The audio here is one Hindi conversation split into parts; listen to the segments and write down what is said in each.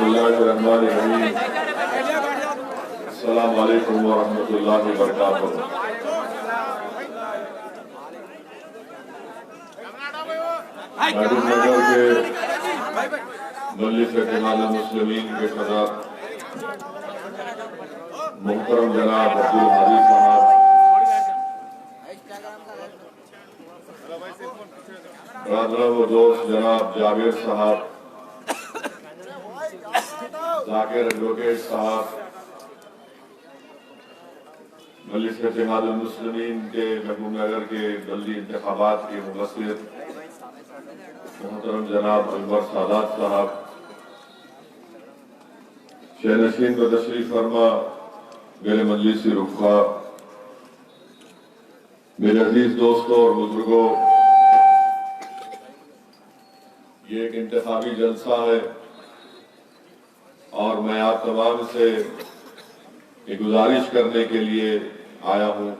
बिस्मिल्लाहिर्रहमानिर्रहीम। अस्सलामु अलैकुम वरहमतुल्लाहि वबरकातुहू। महबूबनगर के मजलिस इत्तेहादुल मुस्लिमीन के सदर मुहतरम जनाब अब्दुल हादी साहब, ब्रदर व दोस्त जनाब जावेद साहब, जाकिर एडवोकेट साहब, मजलिस इत्तेहादुल मुस्लिमीन के महबूबनगर के बल्दी इंतखाबात के मुबस्सिर मोहतरम जनाब अनवर सादात साहब, शहनशीन व तशरीफ फरमा मेरे मजलिसी रुखा, मेरे अजीज दोस्तों और बुजुर्गों, ये एक इंतखाबी जलसा है और मैं आप तमाम से एक गुजारिश करने के लिए आया हूं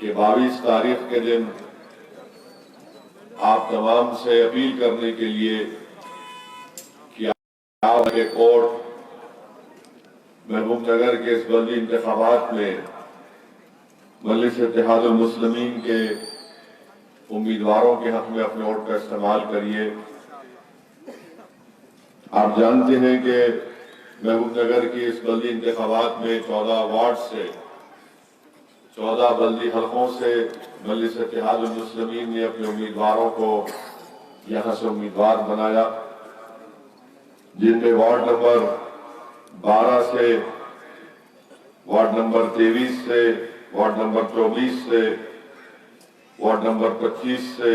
कि 22 तारीख के दिन आप तमाम से अपील करने के लिए कि आप के कोर्ट महबूबनगर के इस बल्दी इंतखाबात में मजलिस इत्तेहादुल मुस्लिमीन के उम्मीदवारों के हक में अपने वोट का इस्तेमाल करिए। आप जानते हैं कि महबूबनगर की इस बल्दी इंतखाबात में 14 वार्ड से 14 बल्दी हलकों से मजलिस इत्तेहादुल मुस्लिमीन ने अपने उम्मीदवारों को यहां से उम्मीदवार बनाया, जिनमें वार्ड नंबर 12 से, वार्ड नंबर 23 से, वार्ड नंबर 24 से, वार्ड नंबर 25 से,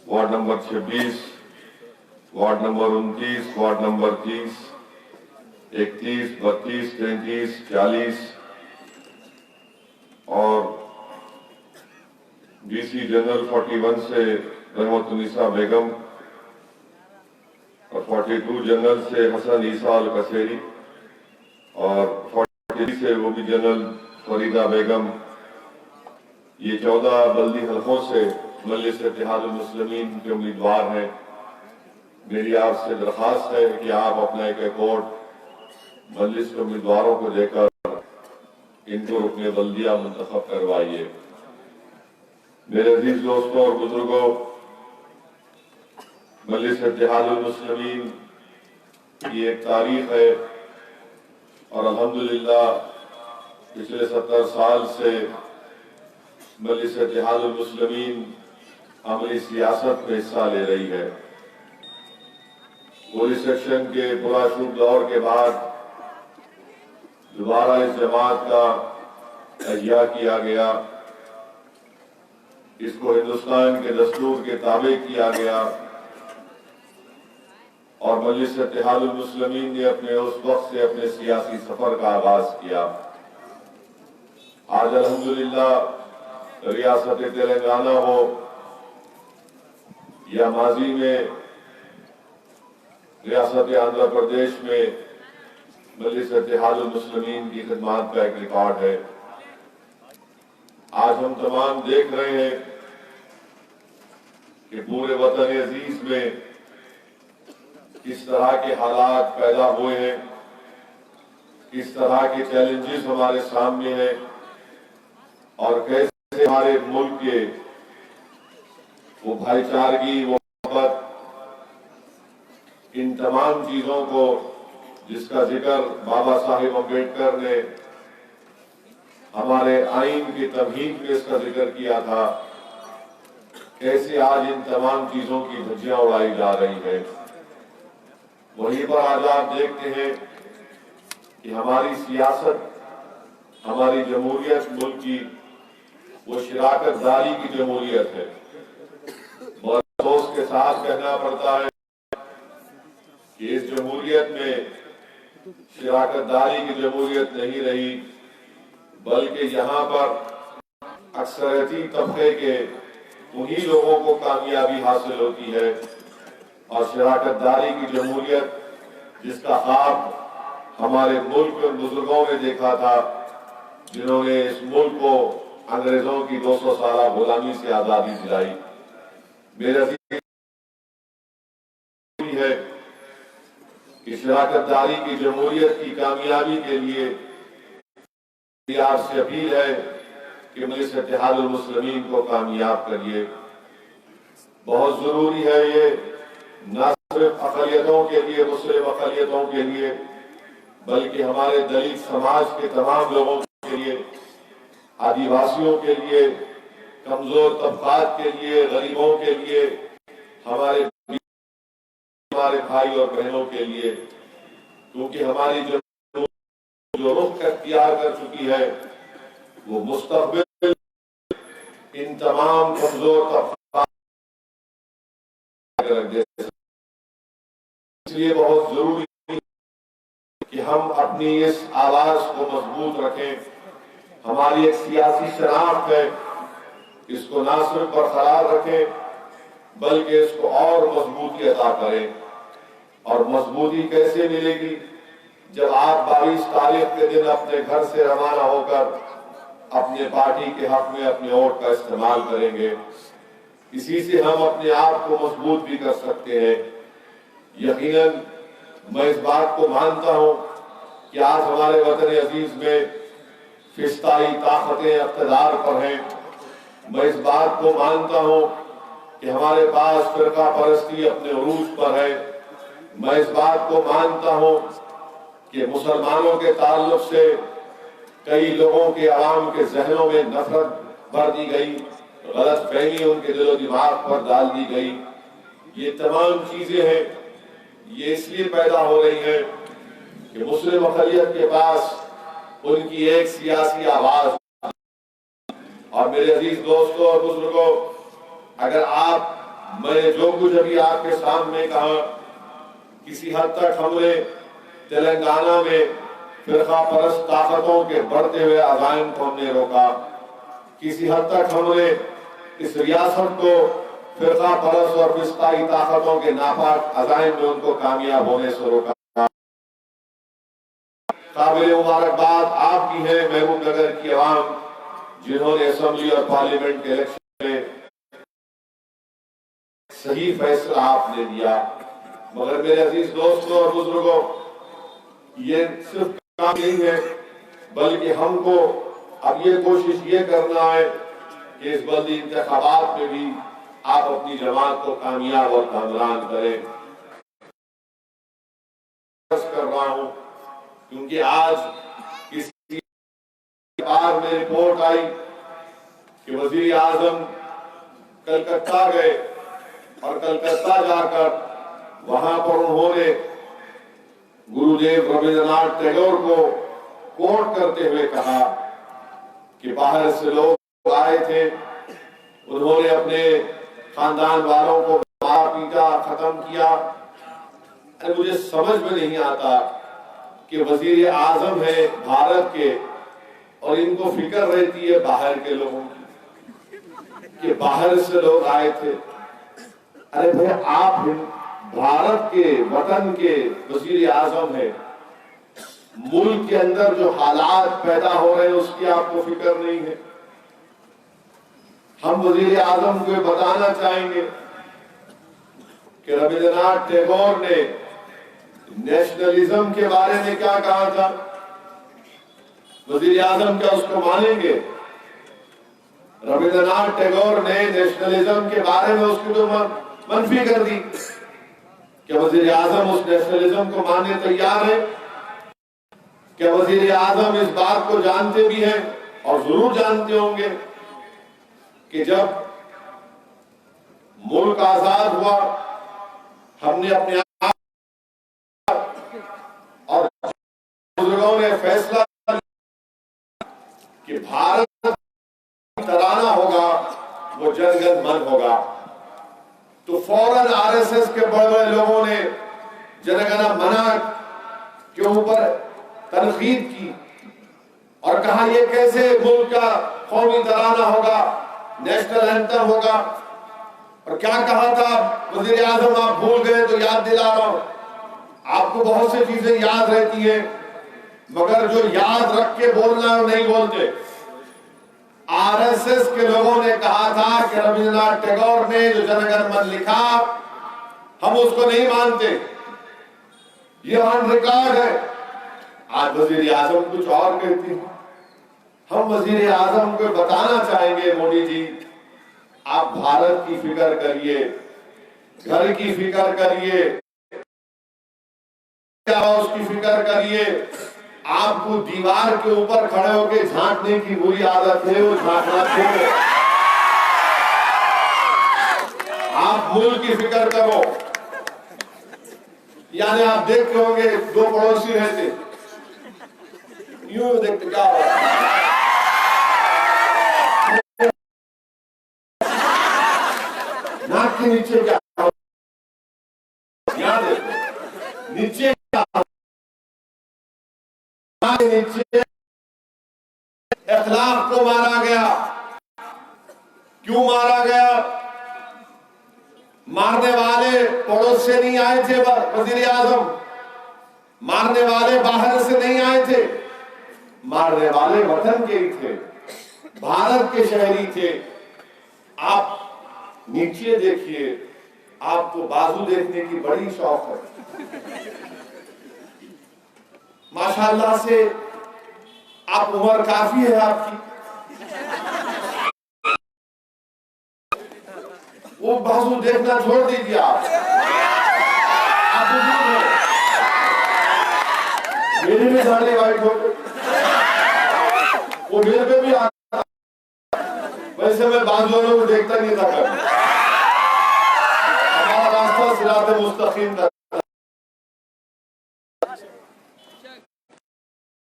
ward number 26, ward number 29, ward number 30, 31, 32, 33, 40 और डीसी जनरल 41 से रहमतुन्निसा बेगम और 42 जनरल से हसन ईसा अल कसेरी और 43 से वो भी जनरल फरीदा बेगम। ये 14 बल्दी हलकों से मजलिस इत्तेहादुल मुस्लिमीन के उम्मीदवार हैं। मेरी आपसे दरख्वास्त है कि आप अपना एक वोट मजलिस के उम्मीदवारों को देकर इनको रुकने बल्दिया मुंतखब करवाइए। मेरे अजीज दोस्तों और बुजुर्गों, मजलिस इत्तेहादुल मुस्लिमीन की एक तारीख है और अल्हम्दुलिल्लाह पिछले 70 साल से मजलिस इत्तेहादुल मुस्लिमीन अमली सियासत में हिस्सा ले रही है। गोली सेक्शन के पुराशुभ दौर के बाद दोबारा इस जमात का अहिया किया गया, इसको हिंदुस्तान के दस्तूर के ताबे किया गया और मजलिस इत्तेहादुल मुस्लिमीन ने अपने उस वक्त से अपने सियासी सफर का आगाज किया। आज अल्हम्दुलिल्लाह रियासत तेलंगाना हो या माजी में रियासत आंध्र प्रदेश में मजलिस इत्तेहादुल मुस्लिमीन की खिदमत का एक रिकॉर्ड है। आज हम तमाम देख रहे हैं कि पूरे वतन अजीज में किस तरह के हालात पैदा हुए हैं, किस तरह के चैलेंजेस हमारे सामने हैं और कैसे हमारे मुल्क के वो भाईचारगी, वो मोहब्बत, इन तमाम चीजों को जिसका जिक्र बाबा साहेब अम्बेडकर ने हमारे आइन की तमहीद में इसका जिक्र किया था, कैसे आज इन तमाम चीजों की धज्जियां उड़ाई जा रही है। वहीं पर आज आप देखते हैं कि हमारी सियासत, हमारी जमहूरियत मुल्क की वो शिराकतदारी की जमहूरियत है। बहुत अफसोस के साथ कहना पड़ता है कि इस जमहूरियत में शिराकतदारी की जमहूरियत नहीं रही, बल्कि यहाँ पर अक्सरियती तबके के उन्हीं लोगों को कामयाबी हासिल होती है और शिराकतदारी की जमहूरियत जिसका ख्वाब हमारे मुल्क के बुजुर्गों ने देखा था, जिन्होंने इस मुल्क को अंग्रेजों की 200 साल गुलामी से आजादी दिलाई। मेरा है कि शराकतदारी की जमहूरियत की कामयाबी के लिए आपसे अपील है कि मजलिस इत्तेहादुल मुस्लिमीन को कामयाब करिए। बहुत जरूरी है ये, न सिर्फ अक़लियतों के लिए, मुस्लिम अक़लियतों के लिए, बल्कि हमारे दलित समाज के तमाम लोगों के लिए, आदिवासियों के लिए, कमजोर तबकात के लिए, गरीबों के लिए, हमारे भाई और बहनों के लिए, क्योंकि हमारी जो रुख अख्तियार कर चुकी है वो मुस्तक़बिल इन तमाम कमजोर तबकात रख देते। इसलिए बहुत जरूरी कि हम अपनी इस आवाज को मजबूत रखें। हमारी एक सियासी शनाख्त है, इसको ना सिर्फ बरकरार रखें बल्कि इसको और मजबूती अता करें। और मजबूती कैसे मिलेगी? जब आप 22 तारीख के दिन अपने घर से रवाना होकर अपने पार्टी के हक में अपने वोट का इस्तेमाल करेंगे। इसी से हम अपने आप को मजबूत भी कर सकते हैं। यकीनन मैं इस बात को मानता हूं कि आज हमारे वतन अजीज में फिस्ताई ताकतें इक़्तिदार पर हैं। मैं इस बात को मानता हूं कि हमारे पास फिरका परस्ती अपने उरूज पर है। मैं इस बात को मानता हूं कि मुसलमानों के ताल्लुक से कई लोगों के आवाम के जहनों में नफरत भर दी गई, गलत फहमी उनके दिलो दिमाग पर डाल दी गई। ये तमाम चीजें हैं, ये इसलिए पैदा हो रही हैं कि मुस्लिम अक़लियत के पास उनकी एक सियासी आवाज। और मेरे अजीज दोस्तों और बुजुर्गों, अगर मैंने जो कुछ अभी आपके सामने कहा, किसी हद तक हमने तेलंगाना में फिरका परस्त ताकतों के बढ़ते हुए अज़ाइम को हमने रोका। किसी हद तक हमने इस रियासत को फिरका परस्त और फिस्ताई ताकतों के नापाक अज़ाइम में उनको कामयाब होने से रोका। काबिल मुबारकबाद आपकी है महबूब नगर की आवाम, जिन्होंने असेंबली और पार्लियामेंट के इलेक्शन में सही फैसला आपने दिया। मगर मेरे अजीज दोस्तों और बुजुर्गों, ये सिर्फ काम नहीं है, बल्कि हमको अब ये कोशिश ये करना है कि इस बल्दी इंतखाबात में भी आप अपनी जमात को कामयाब और कामरान करें। कर रहा हूं क्योंकि आज किसी बार में रिपोर्ट आई कि वजीर आजम कलकत्ता गए और कलकत्ता जाकर वहां पर उन्होंने गुरुदेव रविंद्रनाथ टैगोर को कोट करते हुए कहा कि बाहर से लोग आए थे, उन्होंने अपने खानदान वालों को मारा पीटा खत्म किया। मुझे समझ में नहीं आता कि वजीर आजम है भारत के और इनको फिक्र रहती है बाहर के लोगों की कि बाहर से लोग आए थे। अरे भाई, आप भारत के वतन के वजीर आजम है, मुल्क के अंदर जो हालात पैदा हो रहे हैं उसकी आपको फिक्र नहीं है। हम वजीर आजम को बताना चाहेंगे कि रविंद्रनाथ टैगोर ने नेशनलिज्म के बारे में क्या कहा था। वजीर आजम क्या उसको मानेंगे? रविंद्रनाथ टैगोर ने नेशनलिज्म के बारे में उसकी तो मनफी कर दी। क्या वजीर आजम उस नेशनलिज्म को मानने तैयार है? क्या वजीर आजम इस बात को जानते भी हैं और जरूर जानते होंगे कि जब मुल्क आजाद हुआ, हमने अपने आप और बुजुर्गों ने फैसला कि भारत तराना होगा वो जनगण मन होगा, तो फौरन आरएसएस के बड़े बड़े लोगों ने जनगण मना के ऊपर तनकीद की और कहा ये कैसे मुल्क का कौमी तराना होगा, नेशनल एंथम होगा। और क्या कहा था वजीर आजम, आप भूल गए तो याद दिला रहा हूं। आपको बहुत सी चीजें याद रहती हैं, मगर जो याद रख के बोलना है वो नहीं बोलते। आरएसएस के लोगों ने कहा था कि रविंद्रनाथ टैगोर ने जो जनगण मन लिखा हम उसको नहीं मानते। ये ऑन रिकॉर्ड है। आज वजीर आजम कुछ और कहती है। हम वजीर आजम को बताना चाहेंगे, मोदी जी आप भारत की फिक्र करिए, घर की फिक्र करिए, उसकी फिक्र करिए। आपको दीवार के ऊपर खड़े होकर झांकने की बुरी आदत है, वो झांकना छोड़ो। आप मुल्क की फिक्र करो। यानी आप देख रहे होंगे दो पड़ोसी रहते, यूं देखते क्या हो, नाक के नीचे क्या हो, यहां देखो नीचे क्या हो, नाक के नीचे इख्लाक को मारा गया। क्यों मारा गया? मारने वाले पड़ोस से नहीं आए थे वजीर आजम, मारने वाले बाहर से नहीं आए थे, मारने वाले वतन के ही थे, भारत के शहरी थे। आप नीचे देखिए, आपको बाजू देखने की बड़ी शौक है। माशाअल्लाह से आप उम्र काफी है आपकी, वो बाजू देखना छोड़ दीजिए। आप मेरी भी दाढ़ी वाइट हो गई, वो मेरे पे भी आता, वैसे मैं बाजू वालों को देखता नहीं था कभी। हमारा रास्ता सिरात मुस्तकीम का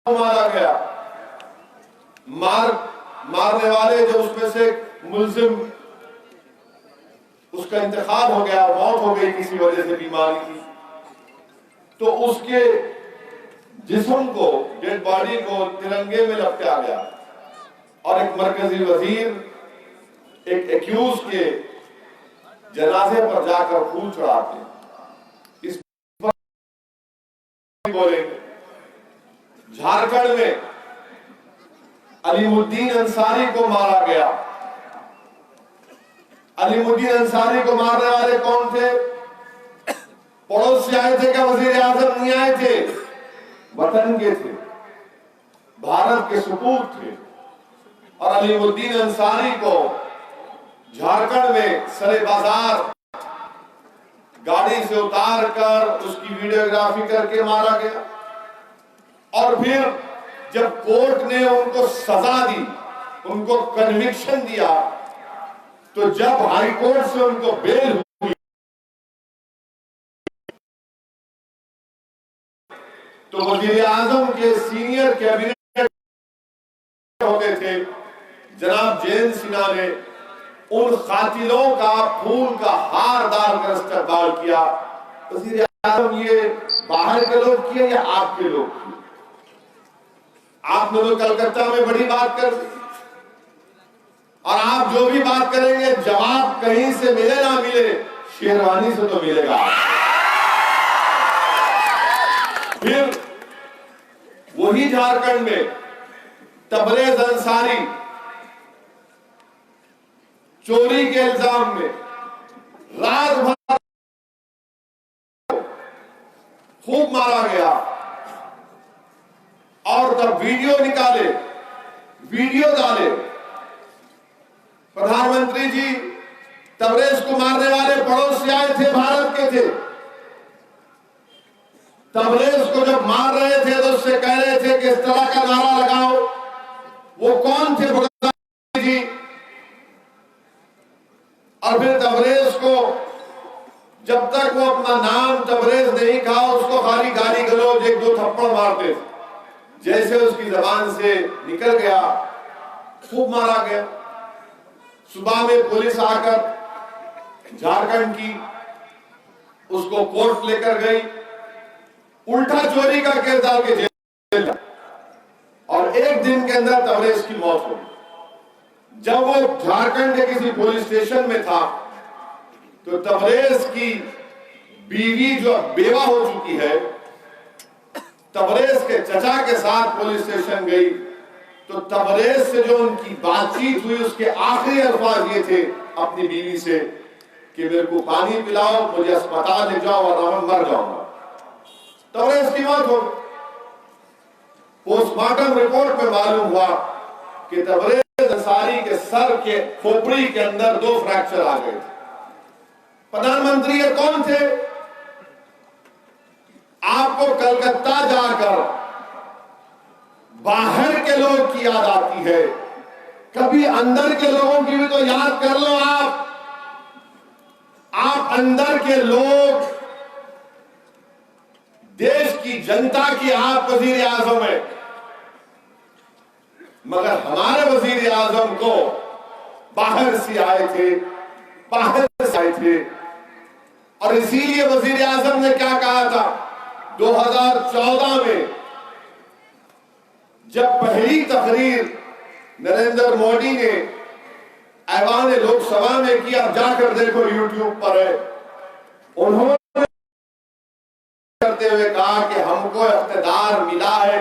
मारा गया। मारने वाले जो उसमें से मुल्जिम, उसका इंतकाल हो गया, मौत हो गई किसी वजह से, बीमारी की, तो उसके जिस्म को, डेड बॉडी को तिरंगे में लपटा गया और एक मरकजी वजीर एक एक्यूज के जनाजे पर जाकर फूल चढ़ाते। इस पर बोलेंगे झारखंड में अलीमुद्दीन अंसारी को मारा गया। अलीमुद्दीन अंसारी को मारने वाले कौन थे? पड़ोस से आए थे क्या? वजीर आजम नहीं आए थे, वतन के थे, भारत के सुपूत थे। और अलीमुद्दीन अंसारी को झारखंड में सरे बाजार गाड़ी से उतार कर उसकी वीडियोग्राफी करके मारा गया। और फिर जब कोर्ट ने उनको सजा दी, उनको कन्विक्शन दिया, तो जब हाई कोर्ट से उनको बेल हुई तो वजीर आजम के सीनियर कैबिनेट होते थे जनाब जयंत सिन्हा ने उन कातिलों का फूल का हार डालकर इस्तेमाल किया। वजीर आजम ये बाहर के लोग किए या आपके लोग किए? आपने तो कलकत्ता में बड़ी बात कर दी, और आप जो भी बात करेंगे जवाब कहीं से मिले ना मिले, शेरवानी से तो मिलेगा। फिर वही झारखंड में तबरेज अंसारी चोरी के इल्जाम में रात भर खूब मारा गया, और तब वीडियो निकाले, वीडियो डाले। प्रधानमंत्री जी तबरेज को मारने वाले पड़ोस से आए थे, भारत के थे। तबरेज को जब मार रहे थे तो उससे कह रहे थे कि इस तरह का नारा लगाओ। वो कौन थे? प्रधानमंत्री जी। और फिर तबरेज को जब तक वो अपना नाम तबरेज नहीं कहा, उसको खाली गाली गलौज एक दो थप्पड़ मारते थे। जैसे उसकी जबान से निकल गया, खूब मारा गया। सुबह में पुलिस आकर झारखंड की उसको कोर्ट लेकर गई, उल्टा चोरी का केस डाल के जेल, और एक दिन के अंदर तबरेज की मौत हो गई। जब वो झारखंड के किसी पुलिस स्टेशन में था तो तबरेज की बीवी जो बेवा हो चुकी है, तबरेज के चचा के साथ पुलिस स्टेशन गई, तो तबरेज से जो उनकी बातचीत हुई उसके आखिरी अल्फाज ये थे अपनी बीवी से कि मेरे को पानी पिलाओ, मुझे अस्पताल ले जाओ वरना मैं मर जाऊंगा। तबरेज की मौत हो। पोस्टमार्टम रिपोर्ट में मालूम हुआ कि तबरेज अंसारी के सर के खोपड़ी के अंदर 2 फ्रैक्चर आ गए थे। प्रधानमंत्री ये कौन थे? आपको कलकत्ता जाकर बाहर के लोग की याद आती है, कभी अंदर के लोगों की भी तो याद कर लो। आप अंदर के लोग, देश की जनता की आप वजीर आजम है, मगर हमारे वजीर आजम को बाहर से आए थे। और इसीलिए वजीर आजम ने क्या कहा था 2014 में, जब पहली तकरीर नरेंद्र मोदी ने ऐवान लोकसभा में किया, जाकर देखो यूट्यूब पर है, उन्होंने करते हुए कहा कि हमको इख्तिदार मिला है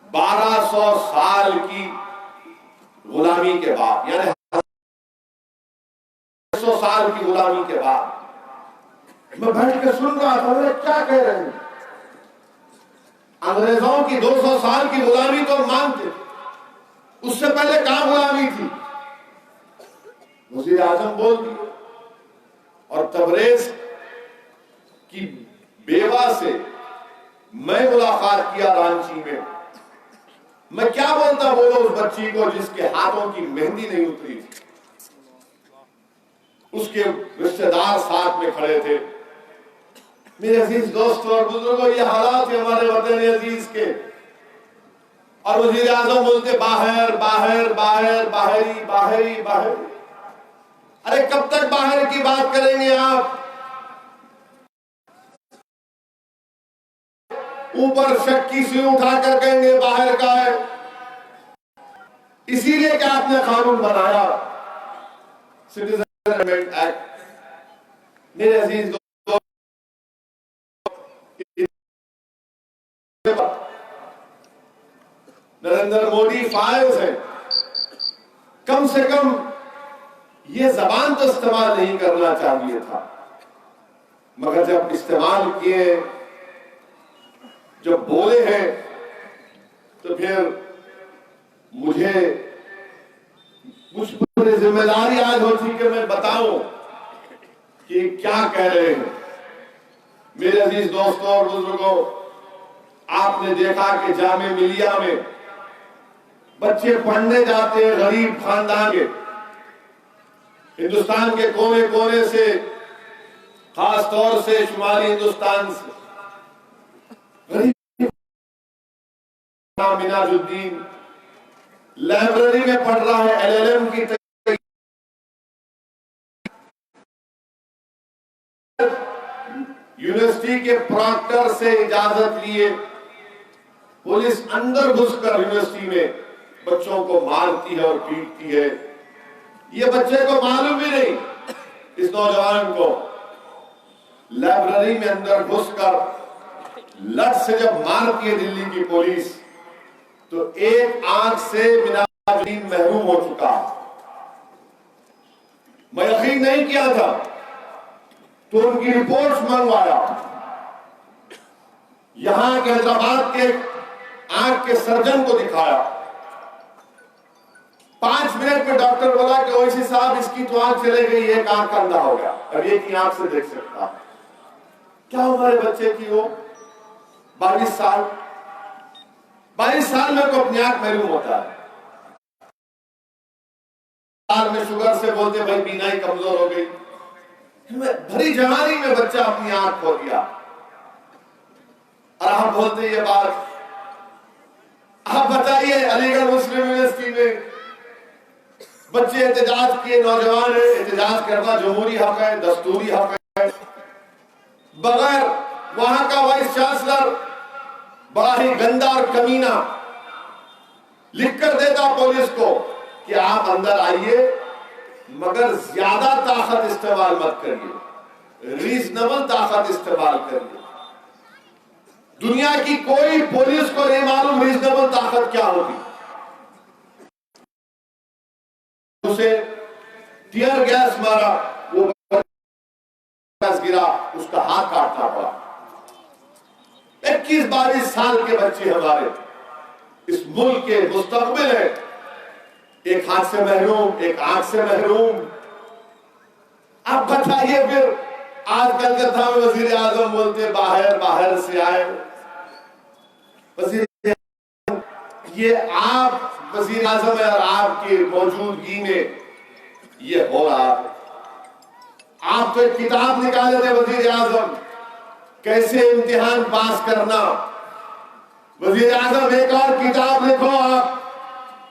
1200 साल की गुलामी के बाद, यानी 100 साल की गुलामी के बाद। मैं बैठ के सुन रहा था, अरे क्या कह रहे हैं? अंग्रेजों की 200 साल की गुलामी तो मानते, उससे पहले कहां गुलामी थी? वज़ीर आज़म बोल दिए। और तबरेज की बेवा से मैं मुलाकात किया रांची में। मैं क्या बोलता बोलो उस बच्ची को जिसके हाथों की मेहंदी नहीं उतरी थी। उसके रिश्तेदार साथ में खड़े थे। मेरे अजीज दोस्तों और बुजुर्गों, ये हालात है हमारे वतन अजीज के। और वज़ीर आज़म बोलते बाहर बाहर बाहर बाहरी बाहरी बाहर। अरे कब तक बाहर की बात करेंगे आप? ऊपर शक की सुई उठाकर कहेंगे बाहर का है। इसीलिए क्या आपने कानून बनाया, सिटीजन अमेंडमेंट एक्ट। मेरे अजीज दोस्तों, नरेंद्र मोदी फायज है, कम से कम ये जबान तो इस्तेमाल नहीं करना चाहिए था, मगर जब इस्तेमाल किए, जब बोले हैं, तो फिर मुझे मुझ पर जिम्मेदारी आज होती कि मैं बताऊं कि क्या कह रहे हैं। मेरे अजीज दोस्तों और बुजुर्गों, आपने देखा कि जामे मिलिया में बच्चे पढ़ने जाते हैं, गरीब खानदान के, हिंदुस्तान के कोने कोने से, खास तौर से शुमाली हिंदुस्तान से, गरीब मिनाजुद्दीन लाइब्रेरी में पढ़ रहा है, LLM की यूनिवर्सिटी के प्रॉक्टर से इजाजत लिए पुलिस अंदर घुसकर यूनिवर्सिटी में बच्चों को मारती है और पीटती है। ये बच्चे को मालूम भी नहीं, इस नौजवान को लाइब्रेरी में अंदर घुसकर लठ से जब मारती है दिल्ली की पुलिस, तो एक आंख से मिनाजुद्दीन महरूम हो चुका। मैं यकीन नहीं किया था, तो उनकी रिपोर्ट्स मंगवाया। यहां के हैदराबाद के आंख के सर्जन को दिखाया। 5 मिनट में डॉक्टर बोला कि ओवैसी साहब, इसकी तो आंख चले गई, एक आंख का अंधा हो गया, अब एक ही आंख से देख सकता। क्या हमारे बच्चे की वो 22 साल में को अपनी आंख महरूम होता है। साल में शुगर से बोलते भाई बीनाई कमजोर हो गई। भरी जवानी में बच्चा अपनी आंख खो दिया, और आप बोलते ये बात। आप बताइए, अलीगढ़ मुस्लिम यूनिवर्सिटी में बच्चे एहतजाज किए, नौजवान एहतजाज करना जमहूरी हक है, दस्तूरी हक है, बगैर वहां का वाइस चांसलर बड़ा ही गंदा और कमीना लिखकर देता पुलिस को कि आप अंदर आइए, मगर ज्यादा ताकत इस्तेमाल मत करिए, रीजनेबल ताकत इस्तेमाल करिए। दुनिया की कोई पुलिस को नहीं मालूम रीजनेबल ताकत क्या होगी। उसे टीयर गैस मारा, वो गिरा, उसका हाथ काटना पड़ा। 21-22 साल के बच्चे हमारे इस मुल्क के मुस्तकबिल है, एक हाथ से महरूम, एक आंख से महरूम। अब बताइए फिर, आज कलकत्ता में वजीर आजम बोलते बाहर बाहर से आए। वजीर, ये आप वजीर आजम है और आपकी मौजूदगी में ये हो रहा है। आप तो एक किताब निकाले थे वजीर आजम, कैसे इम्तिहान पास करना। वजीर आजम एक और किताब लिखो आप,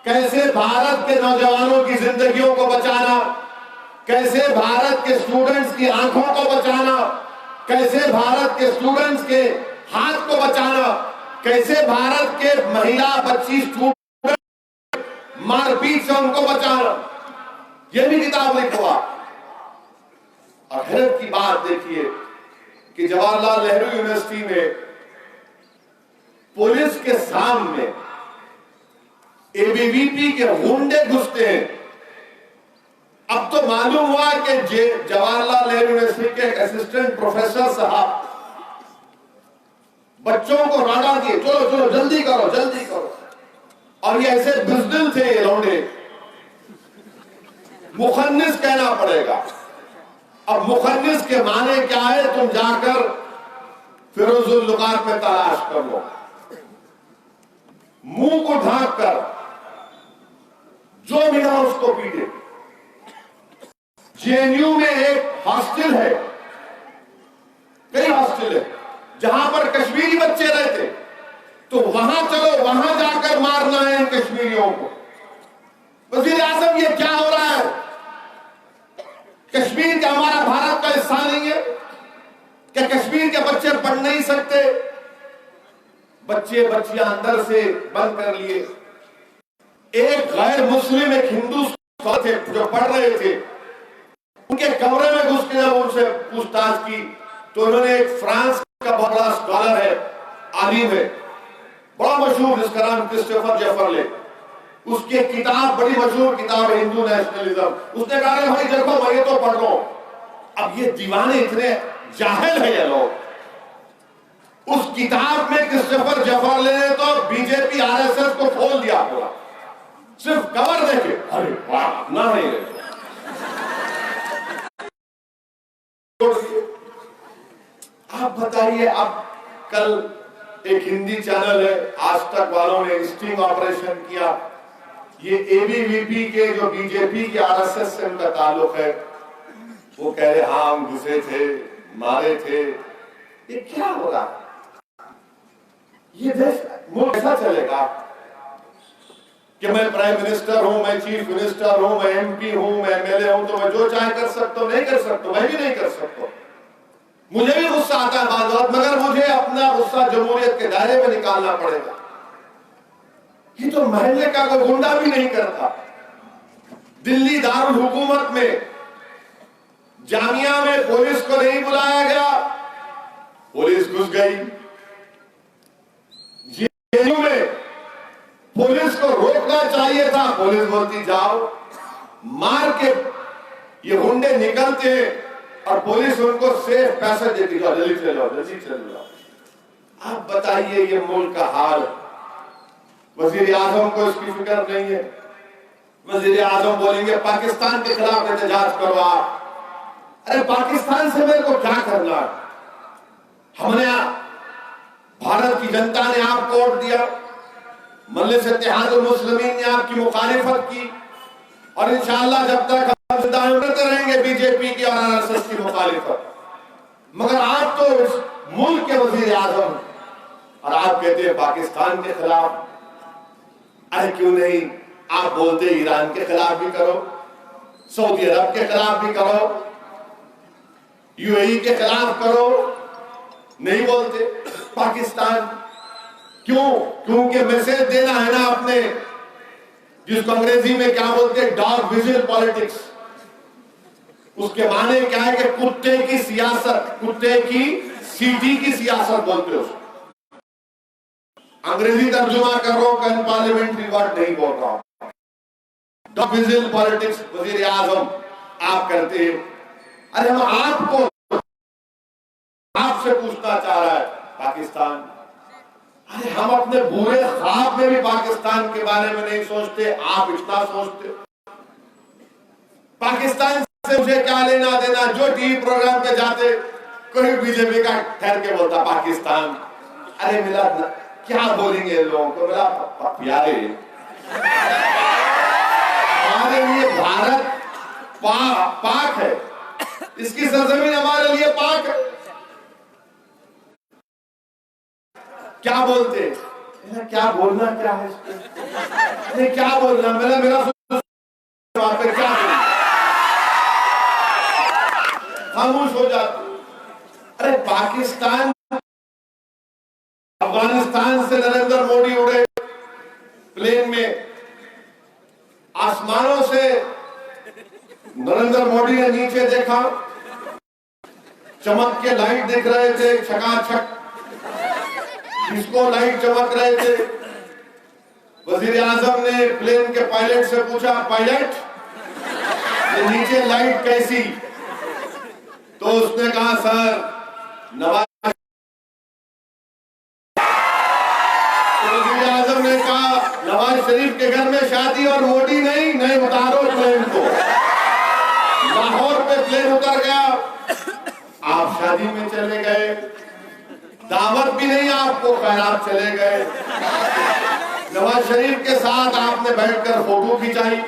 कैसे भारत के नौजवानों की जिंदगियों को बचाना, कैसे भारत के स्टूडेंट्स की आंखों को बचाना, कैसे भारत के स्टूडेंट्स के हाथ को बचाना, कैसे भारत के महिला बच्ची स्टूडेंट मारपीट से उनको बचाना। यह भी किताब लिखो आप। और हैरत की बात देखिए कि जवाहरलाल नेहरू यूनिवर्सिटी में पुलिस के सामने एबीवीपी के गुंडे घुसते हैं। अब तो मालूम हुआ कि जवाहरलाल नेहरू यूनिवर्सिटी के असिस्टेंट प्रोफेसर साहब बच्चों को राडा दिए, चलो चलो जल्दी करो जल्दी करो। और ये ऐसे बुज़दिल थे ये लौंडे, मुखन्निस कहना पड़ेगा। अब मुखन्निस के माने क्या है, तुम जाकर फिरोजुल लुगात में तलाश कर लो। मुंह को ढांक कर जो मिला उसको पीटे। जेएनयू में एक हॉस्टल है, कई हॉस्टल है जहां पर कश्मीरी बच्चे रहते, तो वहां चलो, वहां जाकर मारना है इन कश्मीरियों को। वजीर आजम, ये क्या हो रहा है? कश्मीर का हमारा भारत का हिस्सा नहीं है क्या? कश्मीर के बच्चे पढ़ नहीं सकते? बच्चे बच्चियां अंदर से बंद कर लिए। एक गैर मुस्लिम, एक हिंदू थे जो पढ़ रहे थे, उनके कमरे में घुस के जब उनसे पूछताछ की तो उन्होंने एक फ्रांस का बहुत बड़ा स्कॉलर है, आलिम है, बड़ा मशहूर, जिसका नाम क्रिस्टोफर जेफरले, उसकी किताब, बड़ी मशहूर किताब है हिंदू नेशनलिज्म। उसने कहा भाई देखो मैं ये तो पढ़ लो। अब ये दीवाने इतने जाहिल है ये लोग। उस किताब में क्रिस्टोफर जेफरले ने तो बीजेपी आरएसएस को खोल दिया पूरा, सिर्फ कवर देखे। अरे वाह, ना नहीं रहे। आप बताइए, अब कल एक हिंदी चैनल है आज तक वालों ने स्टिंग ऑपरेशन किया। ये एबीवीपी के जो बीजेपी के आरएसएस से उनका ताल्लुक है, वो कह रहे हाँ हम घुसे थे, मारे थे। ये क्या हो रहा है? ये देश मुल्क ऐसा चलेगा कि मैं प्राइम मिनिस्टर हूं, मैं चीफ मिनिस्टर हूं, मैं एमपी हूं, मैं एमएलए हूं, तो मैं जो चाहे कर सकता हूं? नहीं कर सकता, मैं भी नहीं कर सकता। मुझे भी गुस्सा आता है बात बात, मगर मुझे अपना गुस्सा जमहूरियत के दायरे में निकालना पड़ेगा। ये तो महल्ले का कोई गुंडा भी नहीं करता। दिल्ली दारुल हुकूमत में जामिया में पुलिस को नहीं बुलाया गया, पुलिस घुस गई। जेएनयू में पुलिस को रोकना चाहिए था, पुलिस बोलती जाओ। मार के ये गुंडे निकलते और पुलिस उनको सेफ पैसे देती, जाओ जल्दी चले जाओ, जल्दी चले जाओ। आप बताइए ये मुल्क का हाल। वजीर आजम को इसकी फिक्र नहीं है। वजीर आजम बोलेंगे पाकिस्तान के खिलाफ एहतजाज करो आप। अरे पाकिस्तान से मेरे को क्या करना? हमने, भारत की जनता ने आपको वोट दिया, मजलिस इत्तेहादुल मुस्लिमीन ने आपकी मुखालिफत की, और इंशाअल्लाह जब तक हम जिंदा करते रहेंगे बीजेपी की और आरएसएस की मुखालिफत। मगर आप तो इस मुल्क के वजीर आजम और आप कहते हैं पाकिस्तान के खिलाफ। अरे क्यों नहीं? आप बोलते ईरान के खिलाफ भी करो, सऊदी अरब के खिलाफ भी करो, यूएई के खिलाफ करो, नहीं बोलते पाकिस्तान क्यों? क्योंकि मैसेज देना है ना अपने, जिसको अंग्रेजी में क्या बोलते हैं, डॉग विजिल पॉलिटिक्स। उसके माने क्या है कि कुत्ते की सियासत, कुत्ते की सीटी की सियासत बोलते हो। अंग्रेजी तर्जुमा कर रहा हूं, कल पार्लियामेंट्री वर्ड नहीं बोल रहा हूं। डॉग विजिल पॉलिटिक्स वजीर आजम आप करते हैं। अरे हम आपको, आपसे पूछना चाह रहा है पाकिस्तान, अरे हम अपने बुरे ख्वाब में भी पाकिस्तान के बारे में नहीं सोचते, आप इतना सोचते हो। पाकिस्तान से मुझे क्या लेना देना। जो टीवी प्रोग्राम पे जाते कोई बीजेपी का ठहर के बोलता पाकिस्तान, अरे मिला क्या बोलेंगे लोगों को, मिला प्यारे हमारे लिए भारत पाक है, इसकी सरजमीन हमारे लिए पाक है। क्या बोलते, क्या बोलना क्या है इसको, क्या बोलना, मेरा वहां पे क्या खामोश हो जाते। अरे पाकिस्तान अफगानिस्तान से नरेंद्र मोदी उड़े प्लेन में, आसमानों से नरेंद्र मोदी ने नीचे देखा, चमक के लाइट दिख रहे थे छकाछक, इसको लाइट चमक रहे थे। वजीर आजम ने प्लेन के पायलट से पूछा, पायलट ये नीचे लाइट कैसी? तो उसने कहा, सर नवाज। तो वजीर आजम ने कहा, नवाज शरीफ के घर में शादी और मोदी नहीं उतारो प्लेन को। लाहौर पे प्लेन उतर गया, आप शादी में चले गए, दावत भी नहीं आपको, खैरात चले गए। नवाज शरीफ के साथ आपने बैठकर फोटो खिंचाई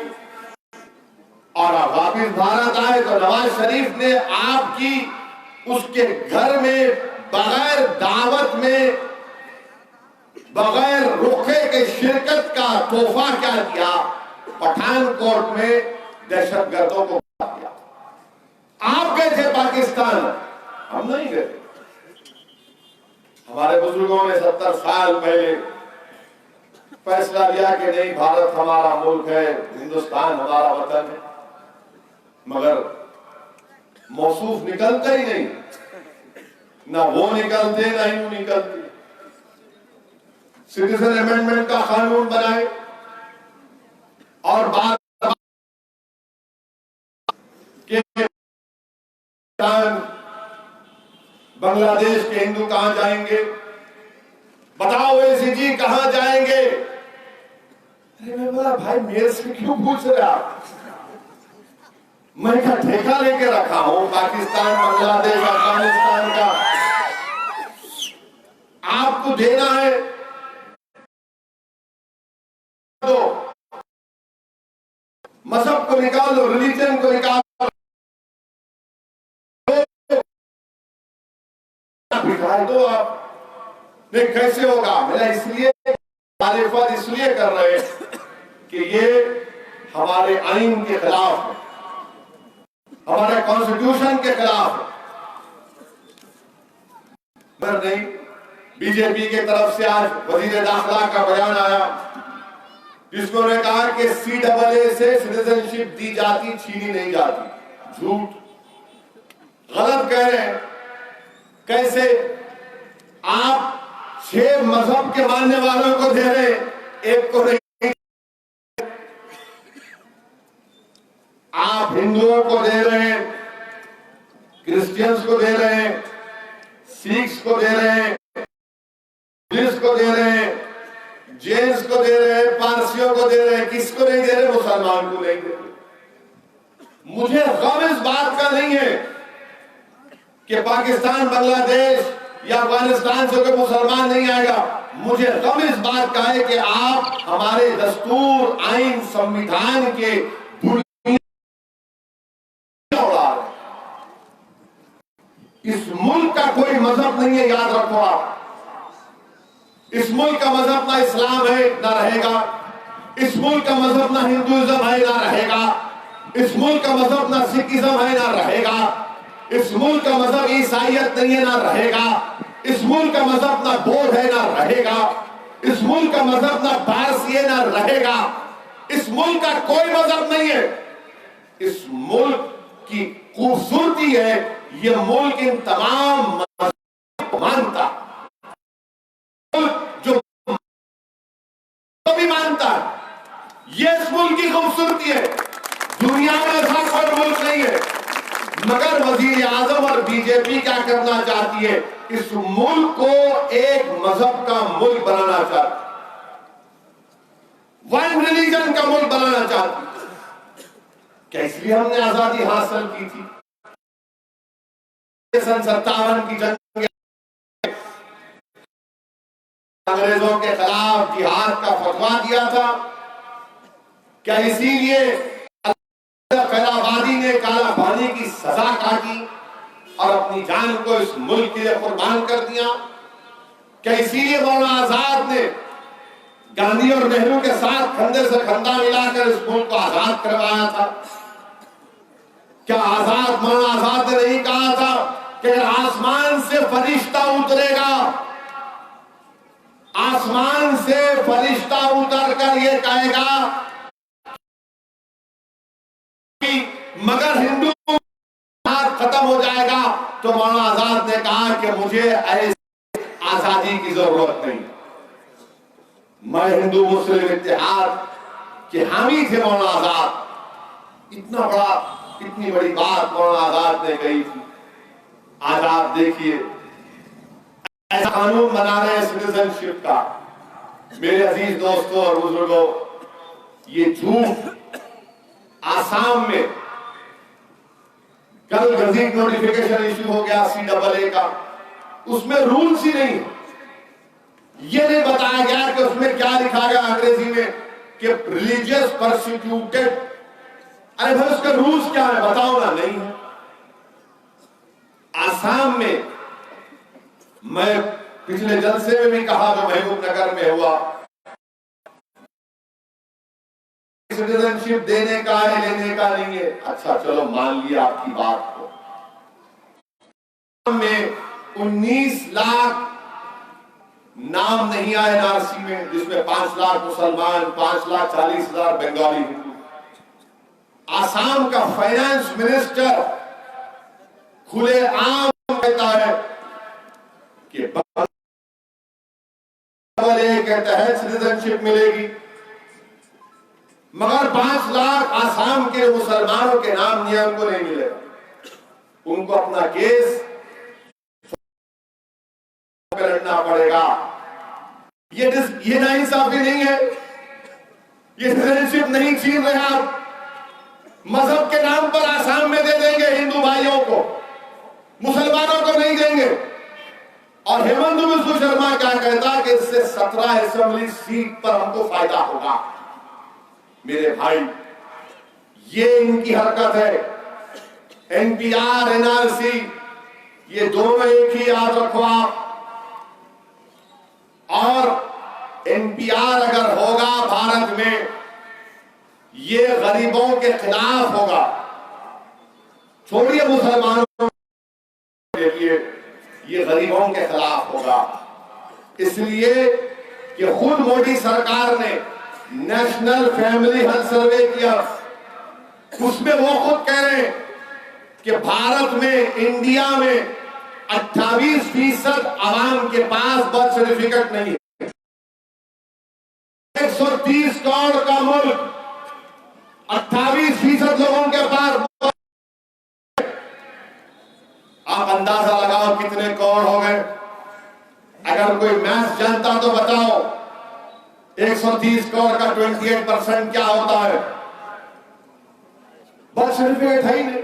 और आप वापिस भारत आए तो नवाज शरीफ ने आपकी उसके घर में बगैर दावत में, बगैर रुखे के शिरकत का तोहफा क्या दिया, पठानकोट में दहशतगर्दों को दिया। आप गए थे पाकिस्तान, हम नहीं गए। हमारे बुजुर्गों ने 70 साल पहले फैसला लिया कि नहीं, भारत हमारा मुल्क है, हिंदुस्तान हमारा वतन है, मगर मौसूफ निकलता ही नहीं, ना वो निकलते ना ही वो निकलते। सिटीजन अमेंडमेंट का कानून बनाए और बात के बांग्लादेश के हिंदू कहां जाएंगे, बताओ एसीजी कहां जाएंगे। अरे मैं बोला, भाई मेरे से क्यों पूछ रहे आप, मैं क्या ठेका लेके रखा हूं पाकिस्तान, बांग्लादेश, अफगानिस्तान का? आपको देना है तो मजहब को निकाल लो, रिलीजन को निकाल दो आप, नहीं कैसे होगा? मेरा इसलिए तारीफत इसलिए कर रहे कि ये हमारे आइन के खिलाफ है, हमारे कॉन्स्टिट्यूशन के खिलाफ है। नहीं, बीजेपी की तरफ से आज वजीर दाखिला का बयान आया जिसको ने कहा कि CAA से सिटीजनशिप दी जाती, छीनी नहीं जाती। झूठ, गलत कह रहे हैं। कैसे आप 6 मजहब के मानने वालों को दे रहे, एक को नहीं? आप हिंदुओं को दे रहे हैं, क्रिश्चियंस को दे रहे हैं, सिख्स को दे रहे हैं, बुद्धिस्ट को दे रहे हैं, जैन्स को दे रहे हैं, पारसियों को दे रहे हैं, किसको नहीं दे रहे? मुसलमान को नहीं दे रहे। मुझे गम इस बात का नहीं है कि पाकिस्तान, बांग्लादेश या अफगानिस्तान से कोई मुसलमान नहीं आएगा। मुझे गम इस बात का है कि आप हमारे दस्तूर, आइन, संविधान के इस मुल्क का कोई मजहब नहीं है, याद रखो आप। इस मुल्क का मजहब ना इस्लाम है ना रहेगा, इस मुल्क का मजहब ना हिंदुइज्म है ना रहेगा, इस मुल्क का मजहब ना सिखिज्म है ना रहेगा, इस मुल्क का मजहब ईसाइयत नहीं है ना रहेगा, इस मुल्क का मजहब ना बौद्ध है ना रहेगा, इस मुल्क का मजहब ना पारसी है ना रहेगा। इस मुल्क का कोई मजहब नहीं है। इस मुल्क की खूबसूरती है, ये मुल्क इन तमाम मजहब को मानता, जो भी मानता है। ये इस मुल्क की खूबसूरती है। दुनिया में ऐसा कोई मुल्क नहीं है, मगर वजीर आजम और बीजेपी क्या करना चाहती है, इस मुल्क को एक मजहब का मुल्क बनाना चाहती है, वन रिलीजन का मुल्क बनाना चाहती है। क्या इसलिए हमने आजादी हासिल की थी? सन 57 की जंग अंग्रेजों के खिलाफ जिहाद का फतवा दिया था। क्या इसीलिए फैलावादी ने काला पानी की सजा काटी और अपनी जान को इस मुल्क के लिए कुर्बान कर दिया? क्या इसीलिए मौलाना आजाद ने गांधी और नेहरू के साथ कंधे से कंधा मिलाकर इस मुल्क को आजाद करवाया था? क्या मौलाना आजाद ने नहीं कहा था कि अगर आसमान से फरिश्ता उतरेगा, आसमान से फरिश्ता उतर कर यह कहेगा कि मगर हिंदू खत्म हो जाएगा, तो मौलाना आजाद ने कहा कि मुझे ऐसी आजादी की जरूरत नहीं। मैं हिंदू मुस्लिम इत्तेहाद के हामी थे मौलाना आजाद। इतनी बड़ी बात मौलाना आजाद ने कही थी। आज आप देखिए ऐसा कानून बना रहे हैं सिटीजनशिप का। मेरे अजीज दोस्तों और बुजुर्गों, ये झूठ आसाम में कल गजट नोटिफिकेशन इश्यू हो गया CAA का, उसमें रूल्स ही नहीं, ये नहीं बताया गया कि उसमें क्या लिखा गया अंग्रेजी में कि रिलीजियस परसिक्यूटेड। अरे भाई उसके रूल्स क्या है बताओ ना, नहीं है। आसाम में मैं पिछले जलसे में भी कहा जो महबूब नगर में हुआ, सिटीजनशिप देने का है लेने का नहीं है। अच्छा चलो मान लिया आपकी बात को। में 19 लाख नाम नहीं आए NRC में, जिसमें 5 लाख मुसलमान, 5,40,000 बंगाली हिंदू। आसाम का फाइनेंस मिनिस्टर खुलेआम कहता है कि A के तहत सिटीजनशिप मिलेगी, मगर 5 लाख आसाम के मुसलमानों के नाम नियम को नहीं मिलेगा। उनको अपना केस लड़ना पड़ेगा। ये नाइंसाफी नहीं है, ये सिटीजनशिप नहीं छीन रहे आप। मजहब के नाम पर आसाम में दे देंगे हिंदू भाइयों को, मुसलमानों को नहीं देंगे। और हेमंत बिस्व शर्मा क्या कहता है कि इससे 17 असेंबली सीट पर हमको फायदा होगा। मेरे भाई, ये इनकी हरकत है। NPR NRC ये दोनों एक ही याद रखो आप। और NPR अगर होगा भारत में, ये गरीबों के खिलाफ होगा। छोड़िए मुसलमानों के लिए, ये गरीबों के खिलाफ होगा। इसलिए कि खुद मोदी सरकार ने नेशनल फैमिली हेल्थ सर्वे किया, उसमें वो खुद कह रहे हैं कि भारत में, इंडिया में 28% आवाम के पास बर्थ सर्टिफिकेट नहीं है। 130 करोड़ का मुल्क, 28% लोगों के पास। आप अंदाजा लगाओ कितने करोड़ हो गए। अगर कोई मैथ्स जानता तो बताओ, 130 करोड़ का 28% क्या होता है? बर्थ सर्टिफिकेट है ही नहीं।